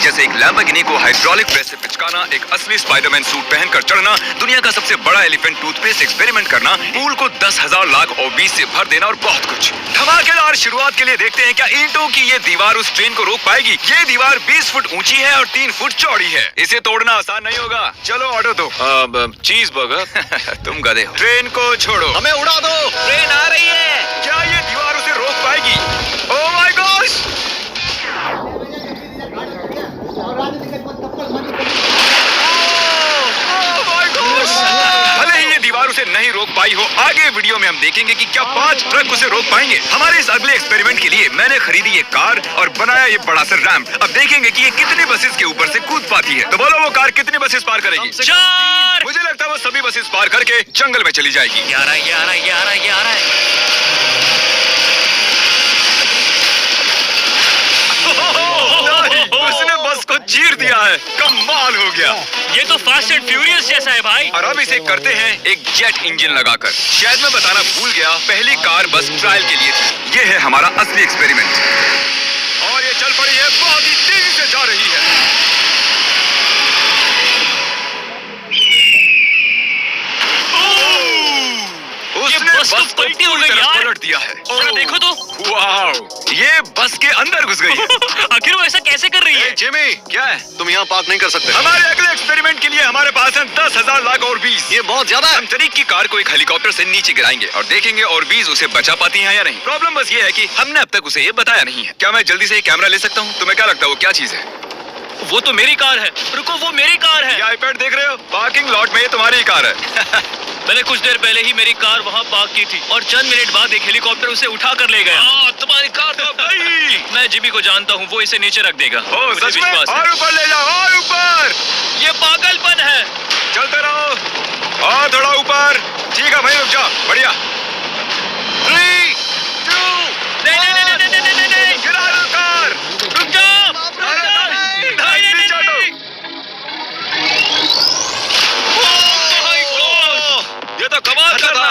जैसे एक लैम्बोर्गिनी को हाइड्रोलिक प्रेस से पिचकाना, एक असली स्पाइडरमैन सूट पहनकर चढ़ना, दुनिया का सबसे बड़ा एलिफेंट टूथपेस्ट एक्सपेरिमेंट करना, पूल को 10,000 लाख ओबीज से भर देना और बहुत कुछ। धमाकेदार शुरुआत के लिए देखते हैं क्या ईंटों की ये दीवार उस ट्रेन को रोक पाएगी। ये दीवार 20 फुट ऊंची है और 3 फुट चौड़ी है। इसे तोड़ना आसान नहीं होगा। चलो ऑर्डर दो। चीज बर्गर। तुम गधे हो। ट्रेन को छोड़ो, हमें उड़ा दो। ट्रेन आ रही है। क्या ये दीवार उसे रोक पाएगी? ओह माय गॉश! भले ही ये दीवार उसे नहीं रोक पाई हो, आगे वीडियो में हम देखेंगे कि क्या 5 ट्रक उसे रोक पाएंगे। हमारे इस अगले एक्सपेरिमेंट के लिए मैंने खरीदी ये कार और बनाया ये बड़ा सा रैंप। अब देखेंगे कि ये कितने बसेस के ऊपर से कूद पाती है। तो बोलो वो कार कितनी बसेस पार करेगी? 4। मुझे लगता है वो सभी बसेस पार करके जंगल में चली जाएगी। ये आ रहा है। उसने बस को चीर दिया है। कमाल हो गया। ये तो फास्ट एंड फ्यूरियस जैसा है भाई। और अब इसे करते हैं एक जेट इंजन लगाकर। शायद मैं बताना भूल गया, पहली कार बस ट्रायल के लिए थी। ये है हमारा असली एक्सपेरिमेंट और ये चल पड़ी है, बहुत ही तेजी से जा रही है। उसने बस तो बस को पलटी हो पूरी गई तरह यार। पलट दिया है। जरा देखो तो। वाह, ये बस के अंदर घुस गई है। आखिर वो ऐसा कैसे कर रही है? जिमी, क्या है? तुम यहाँ पार्क नहीं कर सकते। हमारे अगले एक्सपेरिमेंट के लिए हमारे पास है 10,000 लाख और 20। ये बहुत ज्यादा है। हम तरीक की कार को एक हेलीकॉप्टर से नीचे गिराएंगे और देखेंगे और 20 उसे बचा पाती हैं या नहीं। प्रॉब्लम बस ये है कि हमने अब तक उसे ये बताया नहीं है। क्या मैं जल्दी से ये कैमरा ले सकता हूँ? तुम्हें क्या लगता है वो क्या चीज है? वो तो मेरी कार है। रुको, वो मेरी कार है। ये आईपैड देख रहे हो? पार्किंग लॉट में ये तुम्हारी कार है। मैंने कुछ देर पहले ही मेरी कार वहाँ पार्क की थी और चंद मिनट बाद एक हेलीकॉप्टर उसे उठा कर ले गया। तुम्हारी कार तो भाई। मैं जिमी को जानता हूँ, वो इसे नीचे रख देगा। ओ, मुझे सच में? विश्वास है। और ऊपर ले जाओ, और ऊपर। ये पागलपन है। चलते रहो और थोड़ा ऊपर। ठीक है भाई, रुक जाओ। बढ़िया। 3, 2, नहीं। गिरा दो कार। रुक जाओ। ये तो कमाल का था।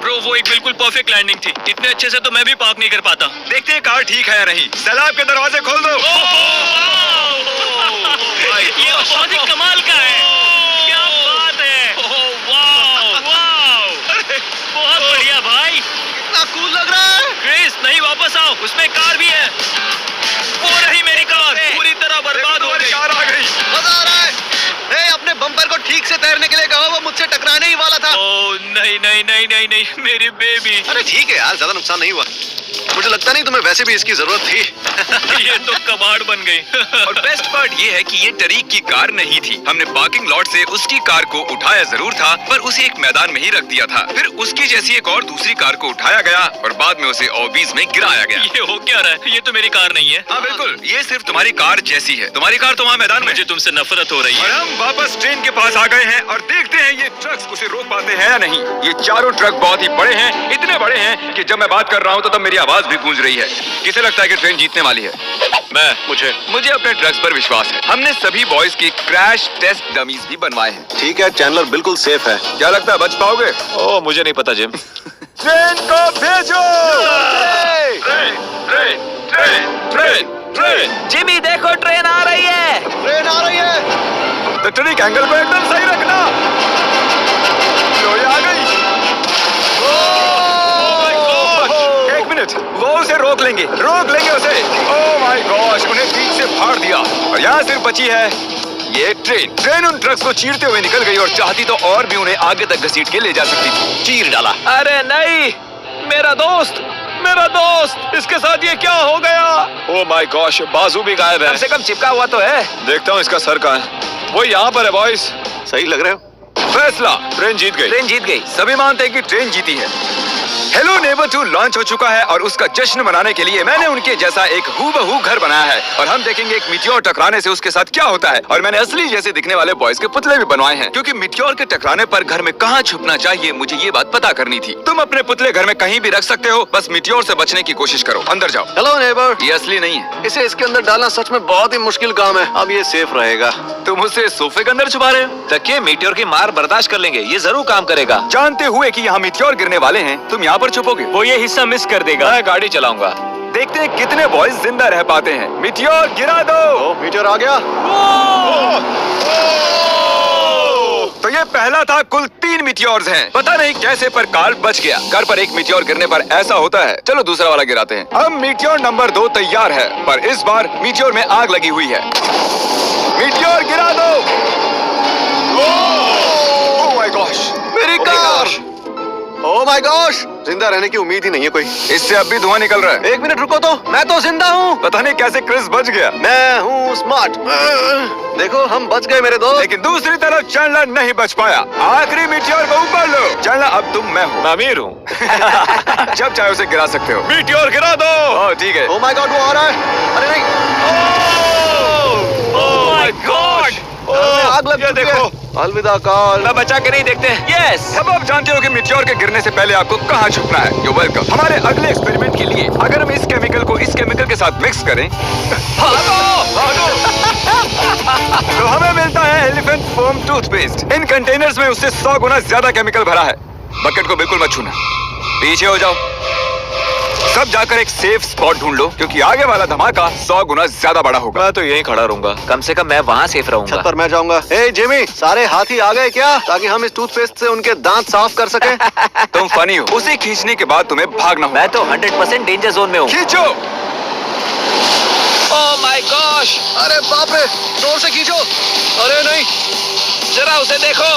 ब्रो, वो एक बिल्कुल परफेक्ट लैंडिंग थी। इतने अच्छे से तो मैं भी पार्क नहीं कर पाता। देखते हैं कार ठीक है या नहीं। सैलाब के दरवाजे खोल दो। ये बहुत ही कमाल का है। क्या बात है। बहुत बढ़िया भाई। कितना कूल लग रहा है। क्रिस, नहीं, वापस आओ। उसमें कार भी है। वो रही मेरी कार, पूरी तरह बर्बाद हो गई। कार आ गई। मजा आ रहा है। अपने बम्पर को ठीक से तैरने के लिए कहो, वो मुझसे टकराने ही वाला था। ओ नहीं, मेरी बेबी। अरे ठीक है यार, ज्यादा नुकसान नहीं हुआ। मुझे लगता नहीं तुम्हें वैसे भी इसकी जरूरत थी। ये तो कबाड़ बन गई। और बेस्ट पार्ट ये है कि ये टरीक की कार नहीं थी। हमने पार्किंग लॉट से उसकी कार को उठाया जरूर था, पर उसे एक मैदान में ही रख दिया था। फिर उसकी जैसी एक और दूसरी कार को उठाया गया और बाद में उसे ओबीज में गिराया गया। ये हो क्या रहा है? ये तो मेरी कार नहीं है। हाँ बिल्कुल, ये सिर्फ तुम्हारी कार जैसी है। तुम्हारी कार तो वहाँ मैदान में। मुझे तुमसे नफरत हो रही और है। हम वापस ट्रेन के पास आ गए हैं और देखते हैं ये ट्रक्स उसे रोक पाते हैं या नहीं। ये चारों ट्रक बहुत ही बड़े हैं, इतने बड़े हैं कि जब मैं बात कर रहा हूँ तो तब मेरी आवाज भी गूंज रही है। किसे लगता है कि ट्रेन जीतने वाली है? मुझे अपने ट्रक्स पर विश्वास है। हमने सभी बॉयज की क्रैश टेस्ट डमीज भी बनवाए हैं। ठीक है, चैनलर बिल्कुल सेफ है। क्या लगता है बच पाओगे? ओ, मुझे नहीं पता जिम। ट्रेन को भेजो। ट्रेन। जिमी देखो, ट्रेन आ रही है। ट्रेन आ रही है। तो ट्रिक एंगल को एकदम सही रखना। लो, ये आ गई। एक मिनट, वो उसे रोक लेंगे उसे। ओह माय गॉश, उन्हें बीच से फाड़ दिया और यहाँ सिर्फ बची है ये ट्रेन उन ट्रक्स को चीरते हुए निकल गई और चाहती तो और भी उन्हें आगे तक घसीट के ले जा सकती थी। चीर डाला। अरे नहीं, मेरा दोस्त, इसके साथ ये क्या हो गया? ओह माय गॉश, बाजू भी गायब है। कम से कम चिपका हुआ तो है। देखता हूँ इसका सर कहाँ है। वो यहाँ पर है बॉयज। सही लग रहे हो। फैसला, ट्रेन जीत गई। सभी मानते हैं कि ट्रेन जीती है। हेलो नेबर 2 लॉन्च हो चुका है और उसका जश्न मनाने के लिए मैंने उनके जैसा एक हूबहू घर बनाया है और हम देखेंगे एक मिट्योर टकराने से उसके साथ क्या होता है। और मैंने असली जैसे दिखने वाले बॉयज के पुतले भी बनवाए हैं, क्योंकि मिट्योर के टकराने पर घर में कहाँ छुपना चाहिए मुझे ये बात पता करनी थी। तुम अपने पुतले घर में कहीं भी रख सकते हो, बस मिट्योर से बचने की कोशिश करो। अंदर जाओ। Hello neighbour. ये असली नहीं है। इसे इसके अंदर डालना सच में बहुत ही मुश्किल काम है। अब ये सेफ रहेगा। तुम उसे सोफे के अंदर छुपा रहे हो? तकिए मीटियोर की मार बर्दाश्त कर लेंगे, ये जरूर काम करेगा। जानते हुए कि यहाँ मिट्योर गिरने वाले हैं, तुम यहाँ पर छुपोगे? वो ये हिस्सा मिस कर देगा। मैं गाड़ी चलाऊंगा। देखते हैं कितने बॉयज जिंदा रह पाते हैं। मीटियोर गिरा दो। ओ मीटियोर आ गया। तो ये पहला था। कुल 3 मीटियोर्स हैं। पता नहीं कैसे पर कार्ल बच गया। घर पर एक मीटियोर गिरने पर ऐसा होता है। चलो दूसरा वाला गिराते हैं। अब मीटियोर नंबर 2 तैयार है, पर इस बार मीटियोर में आग लगी हुई है। मीटियोर गिरा दो। ओह माय गॉश, मेरी कार। ओह माय गॉश, जिंदा रहने की उम्मीद ही नहीं है कोई। इससे अब भी धुआं निकल रहा है। 1 मिनट रुको तो, मैं तो जिंदा हूँ। पता नहीं कैसे क्रिस बच गया। मैं हूँ स्मार्ट। देखो हम बच गए मेरे दोस्त। लेकिन दूसरी तरफ चैंडलर नहीं बच पाया। आखिरी मीटियोर को ऊपर लो। चैंडलर अब तुम मैं हूँ। अमीर हूँ। जब चाहे उसे गिरा सकते हो। मीटियोर गिरा दो। ओह ठीक है। ओह माय गॉड, वो आ रहा है। अरे नहीं, ओह माय गॉड। आग लग चुकी है। अलविदा कार्ल। मैं बचा के नहीं देखते। यस। अब आप जानते हो कि मीटियोर के गिरने से पहले आपको कहाँ छुपना है। You welcome. हमारे अगले एक्सपेरिमेंट के लिए अगर हम इस केमिकल को इस केमिकल के साथ मिक्स करें तो हमें मिलता है एलिफेंट फोम टूथपेस्ट। इन कंटेनर्स में उससे 100 गुना ज्यादा केमिकल भरा है। बकेट को बिल्कुल मत छूना। पीछे हो जाओ। सब जाकर एक सेफ स्पॉट ढूंढ लो, क्योंकि आगे वाला धमाका 100 गुना ज्यादा बड़ा होगा। मैं तो यहीं खड़ा रहूंगा। कम से कम मैं वहाँ सेफ रहूंगा। छत पर मैं जाऊंगा। ए जिमी, सारे हाथी आ गए क्या, ताकि हम इस टूथपेस्ट से उनके दांत साफ कर सके। तुम फनी हो। उसे खींचने के बाद तुम्हें भागना होगा। मैं तो 100% डेंजर जोन में हूँ। खींचो। ओह माय गॉश। अरे बाप रे, जोर से खींचो। अरे नहीं, जरा उसे देखो,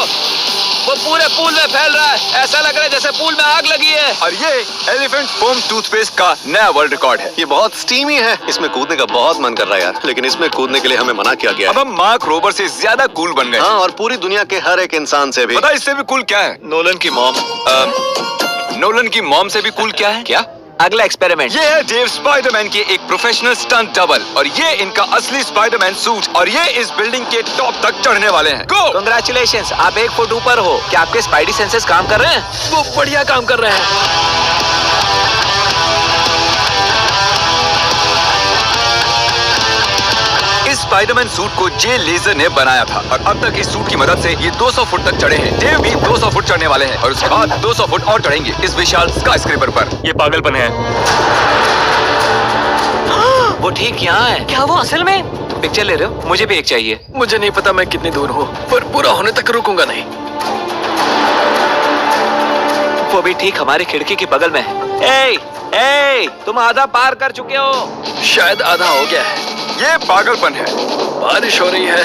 वो पूरे पूल में फैल रहा है। ऐसा लग रहा है जैसे पूल में आग लगी है। और ये एलिफेंट फोम टूथपेस्ट का नया वर्ल्ड रिकॉर्ड है। ये बहुत स्टीमी है। इसमें कूदने का बहुत मन कर रहा है यार, लेकिन इसमें कूदने के लिए हमें मना किया गया अब है। हम मार्क रोबर से ज्यादा कूल बन गए। हाँ, और पूरी दुनिया के हर एक इंसान से भी। पता है इससे भी कूल क्या है? नोलन की मॉम। नोलन की मॉम से भी कूल क्या है? क्या? अगला एक्सपेरिमेंट। ये है डेव स्पाइडरमैन के एक प्रोफेशनल स्टंट डबल, और ये इनका असली स्पाइडरमैन सूट, और ये इस बिल्डिंग के टॉप तक चढ़ने वाले हैं। गो! कांग्रेचुलेशंस, आप 1 फुट ऊपर हो। क्या आपके स्पाइडी सेंसेस काम कर रहे हैं? वो बढ़िया काम कर रहे हैं। इस स्पाइडरमैन सूट को जे लेजर ने बनाया था, और अब तक इस सूट की मदद से ये 200 फुट तक चढ़े हैं। डेव भी 200 फुट चढ़ने वाले हैं, और उसके बाद 200 फुट और चढ़ेंगे इस विशाल स्काईस्क्रेपर पर। ये पागलपन है। वो ठीक यहाँ है। क्या वो असल में? पिक्चर ले रहे हो? मुझे भी एक चाहिए। मुझे नहीं पता मैं कितनी दूर हूँ, पर पूरा होने तक रुकूंगा नहीं। वो भी ठीक हमारी खिड़की के बगल में है। ए, तुम आधा पार कर चुके हो। शायद आधा हो गया है। ये पागलपन है। बारिश हो रही है,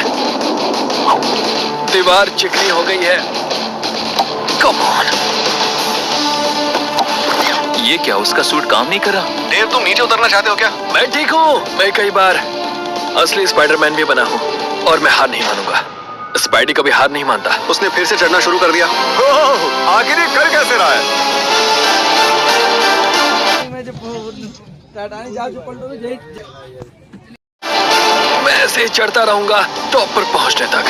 दीवार चिकनी हो गई है। Come on. ये क्या, उसका सूट काम नहीं कर रहा? देव, तुम नीचे उतरना चाहते हो क्या? मैं ठीक हूँ। मैं कई बार असली स्पाइडरमैन भी बना हूँ, और मैं हार नहीं मानूंगा। स्पाइडी कभी हार नहीं मानता। उसने फिर से चढ़ना शुरू कर दिया। आखिर ये कर कैसे रहा है? मैं ऐसे ही चढ़ता रहूंगा टॉप पर पहुंचने तक।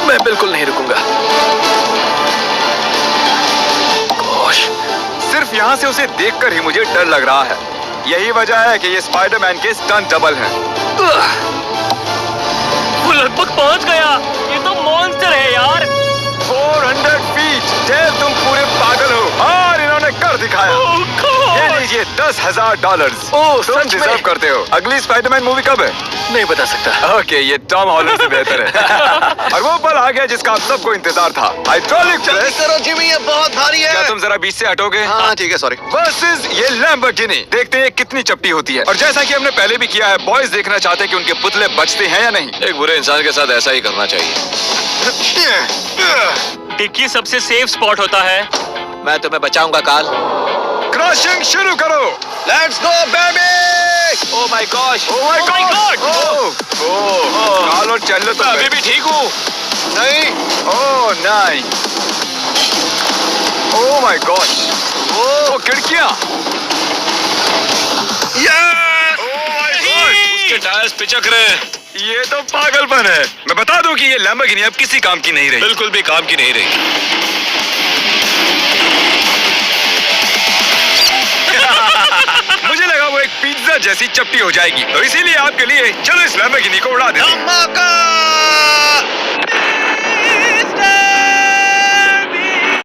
मैं बिल्कुल नहीं रुकूंगा। गोश, सिर्फ यहाँ से उसे देखकर ही मुझे डर लग रहा है। यही वजह है कि ये स्पाइडरमैन के स्टंट डबल हैं। वो लगभग पहुंच गया। ये तो मॉन्स्टर है यार। 400 फीट। डेव, तुम पूरे पागल हो, और इन्होंने कर दिखाया। ये लीजिए $10,000। तुम सच में? डिजर्व करते हो। अगली स्पाइडरमैन मूवी कब है? नहीं बता सकता। ओके, ये टॉम हॉलैंड से बेहतर है। और वो पल आ गया जिसका आप सबको इंतजार था। हाइड्रोलिक जल्दी प्रेस। करो जिमी, ये बहुत भारी है। क्या तुम जरा बीच से हटोगे? हाँ ठीक है, सॉरी। वर्सेस ये लैम्बोर्गिनी। देखते हैं कितनी चपटी होती है। और जैसा कि हमने पहले भी किया है, बॉयज देखना चाहते हैं कि उनके पुतले बचते हैं या नहीं। एक बुरे इंसान के साथ ऐसा ही करना चाहिए। डिक्की सबसे सेफ स्पॉट होता है। मैं तुम्हें बचाऊंगा कार्ल। क्रशिंग शुरू करो। Let's go baby. Oh my gosh. Oh my god. Carl और चैंडलर तो अभी भी ठीक हूँ। नहीं, ओह नहीं। ओह माय गॉश। ओह खिड़कियां। उसके टायर्स पिचक रहे हैं। ये तो पागलपन है। मैं बता दूं कि ये लैम्बोर्गिनी अब किसी काम की नहीं रही। बिल्कुल भी काम की नहीं रही। मुझे लगा वो एक पिज्जा जैसी चपटी हो जाएगी, तो इसीलिए आपके लिए चलो इस लैम्बोर्गिनी को उड़ा देते हैं। धमाका।